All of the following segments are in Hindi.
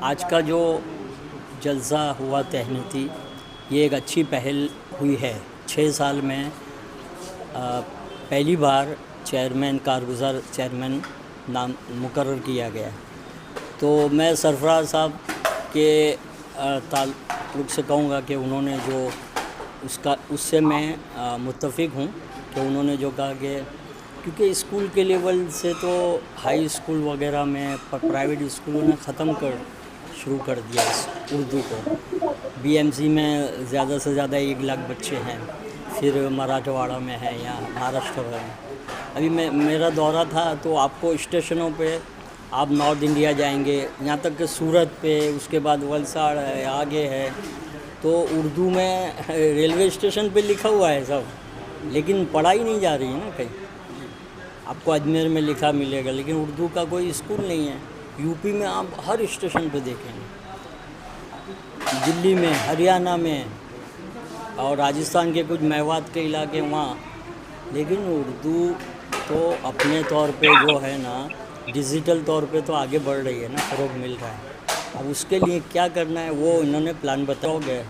आज का जो जलसा हुआ तहनीती, ये एक अच्छी पहल हुई है। 6 साल में पहली बार चेयरमैन, कारगुज़ार चेयरमैन नाम मुकर्रर किया गया। तो मैं सरफराज साहब के ताल्लुक़ से कहूँगा कि उन्होंने जो उससे मैं मुत्तफ़िक हूँ कि उन्होंने जो कहा कि क्योंकि स्कूल के लेवल से तो हाई स्कूल वगैरह में प्राइवेट स्कूलों ने ख़त्म शुरू कर दिया इस उर्दू को। बीएमसी में ज़्यादा से ज़्यादा 1 लाख बच्चे हैं, फिर मराठवाड़ा में है या महाराष्ट्र में। अभी मेरा दौरा था तो आपको स्टेशनों पे आप नॉर्थ इंडिया जाएंगे, यहाँ तक कि सूरत पे, उसके बाद वलसाड़ है, आगे है, तो उर्दू में रेलवे स्टेशन पे लिखा हुआ है सब, लेकिन पढ़ाई नहीं जा रही है ना कहीं। आपको अजमेर में लिखा मिलेगा, लेकिन उर्दू का कोई स्कूल नहीं है। यूपी में आप हर स्टेशन पे देखेंगे, दिल्ली में, हरियाणा में और राजस्थान के कुछ मेवात के इलाके वहाँ। लेकिन उर्दू तो अपने तौर पे जो है ना, डिजिटल तौर पे तो आगे बढ़ रही है ना, फ़रोग़ मिल रहा है। अब उसके लिए क्या करना है वो इन्होंने प्लान बताओगे।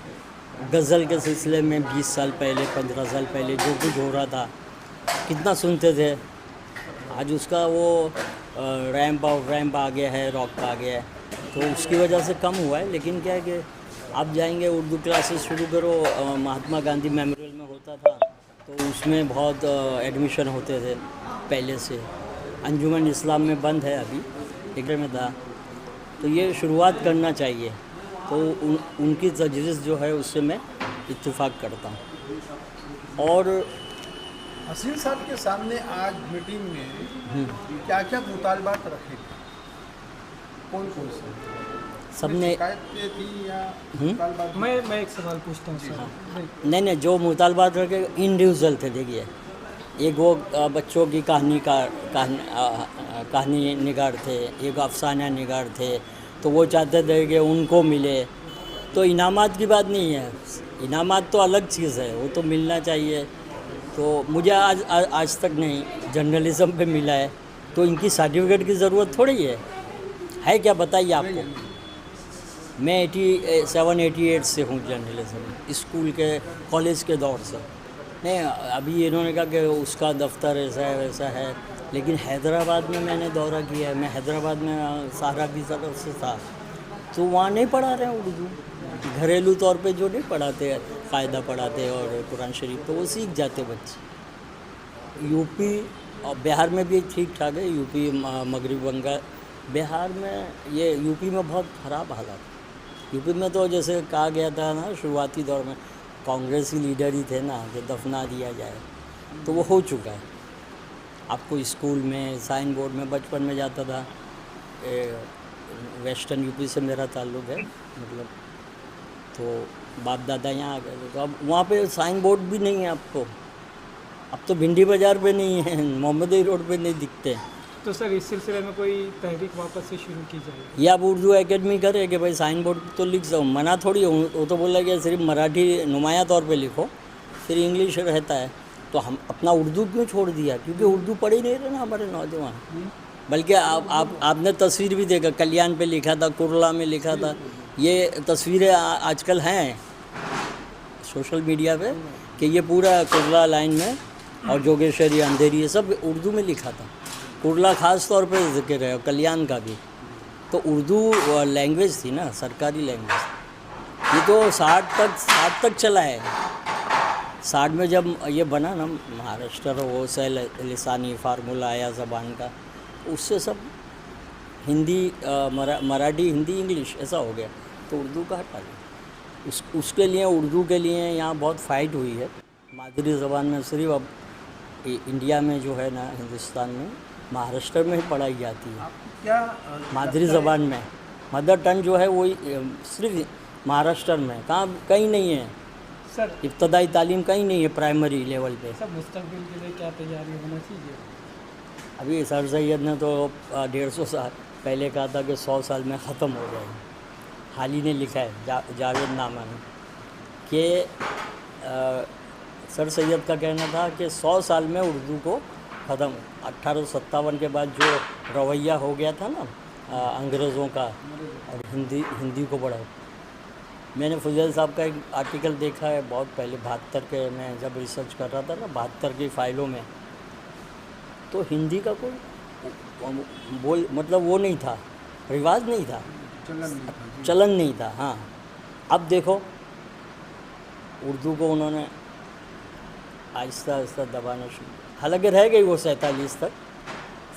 गज़ल के सिलसिले में 20 साल पहले, 15 साल पहले जो कुछ हो रहा था कितना सुनते थे, आज उसका वो रैंप आ गया है, रॉक आ गया है, तो उसकी वजह से कम हुआ है। लेकिन क्या है कि आप जाएंगे उर्दू क्लासेस शुरू करो, महात्मा गांधी मेमोरियल में होता था तो उसमें बहुत एडमिशन होते थे पहले से। अंजुमन इस्लाम में बंद है अभी, एक में था, तो ये शुरुआत करना चाहिए। तो उनकी तजवीज़ जो है उससे मैं इत्तेफाक करता हूँ। और हसीन साहब के सामने आज मीटिंग में क्या क्या मुतालबात रखे, कौन कौन से सबने थी या मुतालबात? मैं एक सवाल पूछता हूँ सर। नहीं, जो मुतालबात रखे इंडिविजुअल थे। देखिए, एक वो बच्चों की कहानी निगार थे, एक अफसाना निगार थे, तो वो चाहते थे कि उनको मिले। तो इनामात की बात नहीं है, इनामात तो अलग चीज़ है, वो तो मिलना चाहिए। तो मुझे आज तक नहीं, जर्नलिज़म पे मिला है, तो इनकी सर्टिफिकेट की ज़रूरत थोड़ी है क्या बताइए आपको। मैं 87-88 से हूँ जर्नलिज्म, स्कूल के, कॉलेज के दौर से। नहीं, अभी इन्होंने कहा कि उसका दफ्तर ऐसा है वैसा है, लेकिन हैदराबाद में मैंने दौरा किया है। मैं हैदराबाद में सहारा की तरफ से था, तो वहाँ नहीं पढ़ा रहे हैं उर्दू। घरेलू तौर पे जो नहीं पढ़ाते, कायदा पढ़ाते और कुरान शरीफ, तो वो सीख जाते बच्चे। यूपी और बिहार में भी ठीक ठाक है, यूपी, मगरबी बंगाल। बिहार में, ये यूपी में बहुत ख़राब हालात। यूपी में तो जैसे कहा गया था ना शुरुआती दौर में, कांग्रेसी लीडर ही थे ना कि दफना दिया जाए, तो वो हो चुका है। आपको स्कूल में, साइन बोर्ड में, बचपन में जाता था, वेस्टर्न यूपी से मेरा ताल्लुक़ है, मतलब तो बाप दादा यहाँ आ गए, तो अब वहाँ पे साइन बोर्ड भी नहीं है आपको। अब तो भिंडी बाज़ार पे नहीं है, मोहम्मदी रोड पे नहीं दिखते। तो सर इस सिलसिले में कोई तहरीक वापस से शुरू की जाए, या आप उर्दू एकेडमी करे कि भाई साइन बोर्ड तो लिख जाओ, मना थोड़ी हो। वो तो बोला कि सिर्फ मराठी नुमाया तौर पे लिखो, फिर इंग्लिश रहता है। तो हम अपना उर्दू क्यों छोड़ दिया? क्योंकि उर्दू पढ़ ही नहीं रहे ना हमारे नौजवान। बल्कि आपने तस्वीर भी देखा, कल्याण पे लिखा था, कुरला में लिखा था। ये तस्वीरें आजकल हैं सोशल मीडिया पे कि ये पूरा कुरला लाइन में और जोगेश्वरी, अंधेरी, ये सब उर्दू में लिखा था। कुरला ख़ास तौर पे जिक्र है, कल्याण का भी। तो उर्दू लैंग्वेज थी ना, सरकारी लैंग्वेज। ये तो 60 तक चला है। 60 में जब ये बना ना महाराष्ट्र, वो से लिसानी फार्मूला आया ज़बान का, उससे सब हिंदी, मराठी, हिंदी, इंग्लिश ऐसा हो गया, तो उर्दू का हटा दिया। उसके लिए, उर्दू के लिए यहाँ बहुत फ़ाइट हुई है। मादरी ज़बान में सिर्फ अब इंडिया में जो है ना, हिंदुस्तान में महाराष्ट्र में ही पढ़ाई जाती है। क्या मादरी ज़बान में मदर टंग जो है वही सिर्फ महाराष्ट्र में, कहीं नहीं है। सर इब्तदाई तालीम कहीं नहीं है प्राइमरी लेवल पे। सब मुस्तकबिल के लिए क्या तैयारी होना चाहिए? अभी सर सैयद ने तो 150 साल पहले कहा था कि 100 साल में ख़त्म हो जाएगी। हाल ही ने लिखा है जावेद नामा ने कि सर सैयद का कहना था कि 100 साल में उर्दू को ख़त्म। 1857 के बाद जो रवैया हो गया था ना अंग्रेज़ों का और हिंदी को बढ़ाओ। मैंने फुज़ैल साहब का एक आर्टिकल देखा है बहुत पहले 72 के, मैं जब रिसर्च कर रहा था ना 72 की फ़ाइलों में, तो हिंदी का कोई मतलब वो नहीं था, रिवाज नहीं था, चलन नहीं था। हाँ, अब देखो उर्दू को उन्होंने आहिस्ता आहिस्ता दबाना शुरू, हालांकि रह गई वो 47 तक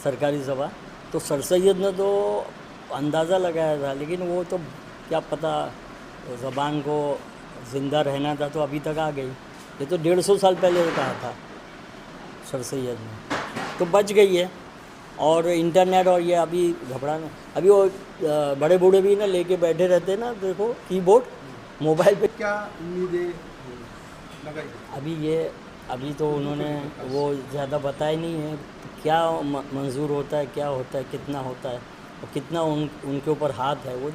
सरकारी ज़बान, तो सर सैयद ने तो अंदाज़ा लगाया था, लेकिन वो तो क्या पता ज़बान को ज़िंदा रहना था तो अभी तक आ गई। ये तो 150 साल पहले कहा था सर सैयद ने, तो बच गई है। और इंटरनेट और ये अभी घबराना, अभी वो बड़े बूढ़े भी ना लेके बैठे रहते हैं ना, देखो कीबोर्ड मोबाइल पे। क्या उम्मीदें लगाई? अभी तो उन्होंने वो ज़्यादा बताया नहीं है क्या मंजूर होता है, क्या होता है, कितना होता है और कितना उनके ऊपर हाथ है वो